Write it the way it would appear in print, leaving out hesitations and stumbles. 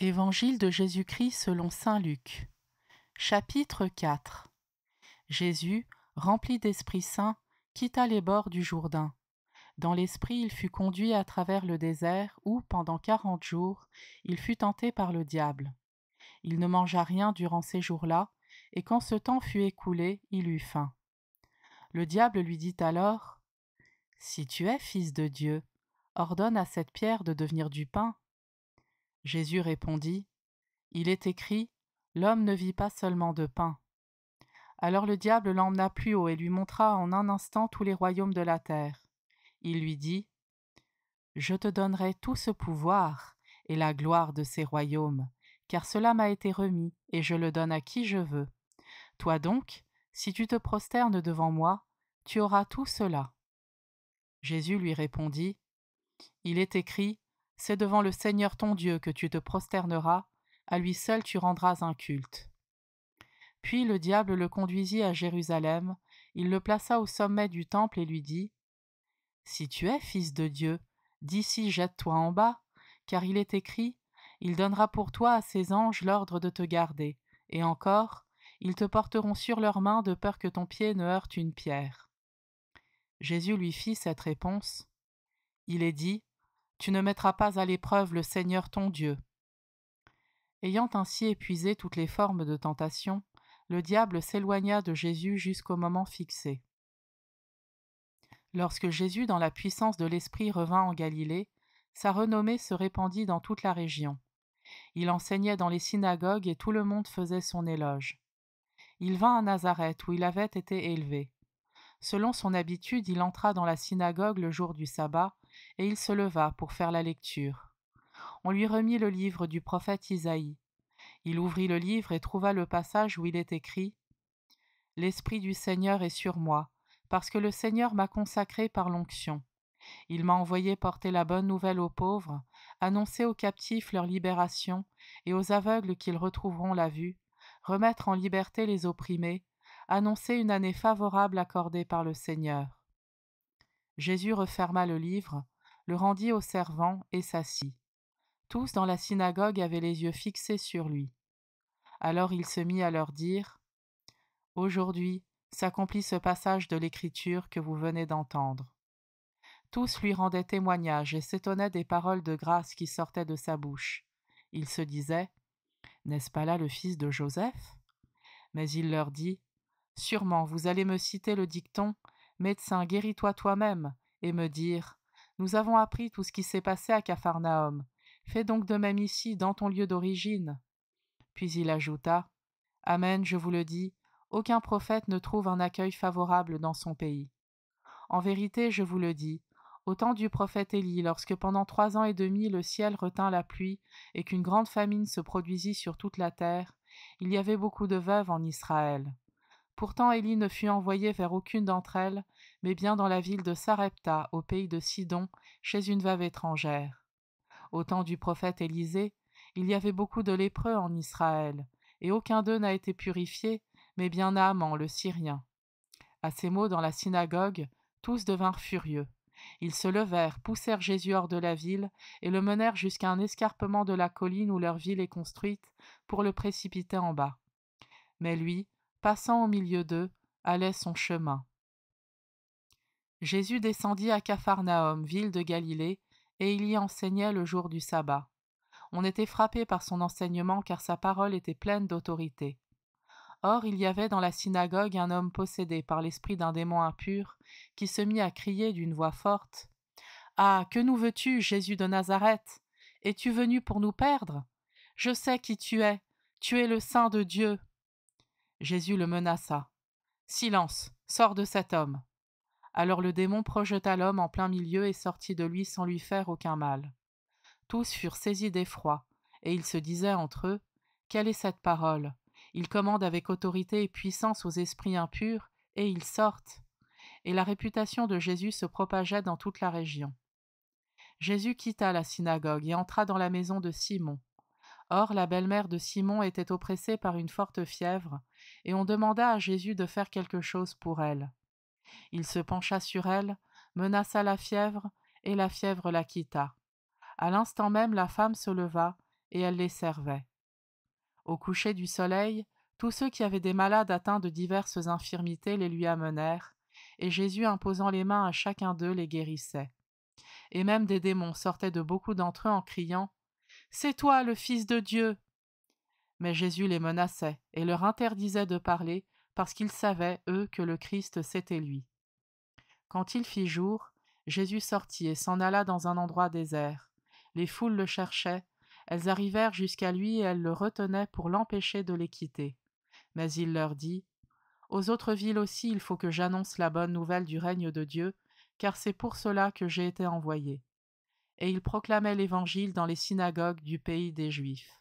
Évangile de Jésus-Christ selon saint Luc. Chapitre 4. Jésus, rempli d'Esprit Saint, quitta les bords du Jourdain. Dans l'Esprit, il fut conduit à travers le désert où, pendant 40 jours, il fut tenté par le diable. Il ne mangea rien durant ces jours-là, et quand ce temps fut écoulé, il eut faim. Le diable lui dit alors : « Si tu es fils de Dieu, ordonne à cette pierre de devenir du pain. » Jésus répondit : « Il est écrit, l'homme ne vit pas seulement de pain. » Alors le diable l'emmena plus haut et lui montra en un instant tous les royaumes de la terre. Il lui dit : « Je te donnerai tout ce pouvoir et la gloire de ces royaumes, car cela m'a été remis et je le donne à qui je veux. Toi donc, si tu te prosternes devant moi, tu auras tout cela. » Jésus lui répondit : « Il est écrit, c'est devant le Seigneur ton Dieu que tu te prosterneras, à lui seul tu rendras un culte. » Puis le diable le conduisit à Jérusalem, il le plaça au sommet du temple et lui dit : « Si tu es fils de Dieu, d'ici jette-toi en bas, car il est écrit, il donnera pour toi à ses anges l'ordre de te garder, et encore, ils te porteront sur leurs mains de peur que ton pied ne heurte une pierre. » Jésus lui fit cette réponse : « Il est dit, tu ne mettras pas à l'épreuve le Seigneur ton Dieu. » Ayant ainsi épuisé toutes les formes de tentation, le diable s'éloigna de Jésus jusqu'au moment fixé. Lorsque Jésus, dans la puissance de l'Esprit, revint en Galilée, sa renommée se répandit dans toute la région. Il enseignait dans les synagogues et tout le monde faisait son éloge. Il vint à Nazareth où il avait été élevé. Selon son habitude, il entra dans la synagogue le jour du sabbat et il se leva pour faire la lecture. On lui remit le livre du prophète Isaïe. Il ouvrit le livre et trouva le passage où il est écrit : « L'Esprit du Seigneur est sur moi, parce que le Seigneur m'a consacré par l'onction. Il m'a envoyé porter la bonne nouvelle aux pauvres, annoncer aux captifs leur libération et aux aveugles qu'ils retrouveront la vue, remettre en liberté les opprimés, annoncer une année favorable accordée par le Seigneur. » Jésus referma le livre, le rendit aux servants et s'assit. Tous dans la synagogue avaient les yeux fixés sur lui. Alors il se mit à leur dire : « Aujourd'hui s'accomplit ce passage de l'Écriture que vous venez d'entendre. » Tous lui rendaient témoignage et s'étonnaient des paroles de grâce qui sortaient de sa bouche. Il se disait : « N'est-ce pas là le fils de Joseph ? » Mais il leur dit : « Sûrement vous allez me citer le dicton : Médecin, guéris-toi toi-même, et me dire : Nous avons appris tout ce qui s'est passé à Capharnaüm. Fais donc de même ici, dans ton lieu d'origine. » Puis il ajouta : « Amen, je vous le dis, aucun prophète ne trouve un accueil favorable dans son pays. En vérité, je vous le dis, au temps du prophète Élie, lorsque pendant 3 ans et demi le ciel retint la pluie et qu'une grande famine se produisit sur toute la terre, il y avait beaucoup de veuves en Israël. Pourtant Élie ne fut envoyé vers aucune d'entre elles, mais bien dans la ville de Sarepta, au pays de Sidon, chez une veuve étrangère. Au temps du prophète Élisée, il y avait beaucoup de lépreux en Israël, et aucun d'eux n'a été purifié, mais bien Naaman le Syrien. » À ces mots dans la synagogue, tous devinrent furieux. Ils se levèrent, poussèrent Jésus hors de la ville et le menèrent jusqu'à un escarpement de la colline où leur ville est construite pour le précipiter en bas. Mais lui, passant au milieu d'eux, allait son chemin. Jésus descendit à Capharnaüm, ville de Galilée, et il y enseignait le jour du sabbat. On était frappé par son enseignement car sa parole était pleine d'autorité. Or, il y avait dans la synagogue un homme possédé par l'esprit d'un démon impur qui se mit à crier d'une voix forte : « Ah, que nous veux-tu, Jésus de Nazareth ? Es-tu venu pour nous perdre ? Je sais qui tu es le Saint de Dieu. » Jésus le menaça : « Silence, sors de cet homme. » Alors le démon projeta l'homme en plein milieu et sortit de lui sans lui faire aucun mal. Tous furent saisis d'effroi, et ils se disaient entre eux : « Quelle est cette parole ? Il commande avec autorité et puissance aux esprits impurs, et ils sortent. » Et la réputation de Jésus se propageait dans toute la région. Jésus quitta la synagogue et entra dans la maison de Simon. Or, la belle-mère de Simon était oppressée par une forte fièvre, et on demanda à Jésus de faire quelque chose pour elle. Il se pencha sur elle, menaça la fièvre, et la fièvre la quitta. À l'instant même, la femme se leva, et elle les servait. Au coucher du soleil, tous ceux qui avaient des malades atteints de diverses infirmités les lui amenèrent, et Jésus, imposant les mains à chacun d'eux, les guérissait. Et même des démons sortaient de beaucoup d'entre eux en criant « C'est toi le Fils de Dieu !» Mais Jésus les menaçait et leur interdisait de parler, parce qu'ils savaient, eux, que le Christ c'était lui. Quand il fit jour, Jésus sortit et s'en alla dans un endroit désert. Les foules le cherchaient, elles arrivèrent jusqu'à lui et elles le retenaient pour l'empêcher de les quitter. Mais il leur dit « Aux autres villes aussi il faut que j'annonce la bonne nouvelle du règne de Dieu, car c'est pour cela que j'ai été envoyé. » Et il proclamait l'Évangile dans les synagogues du pays des Juifs.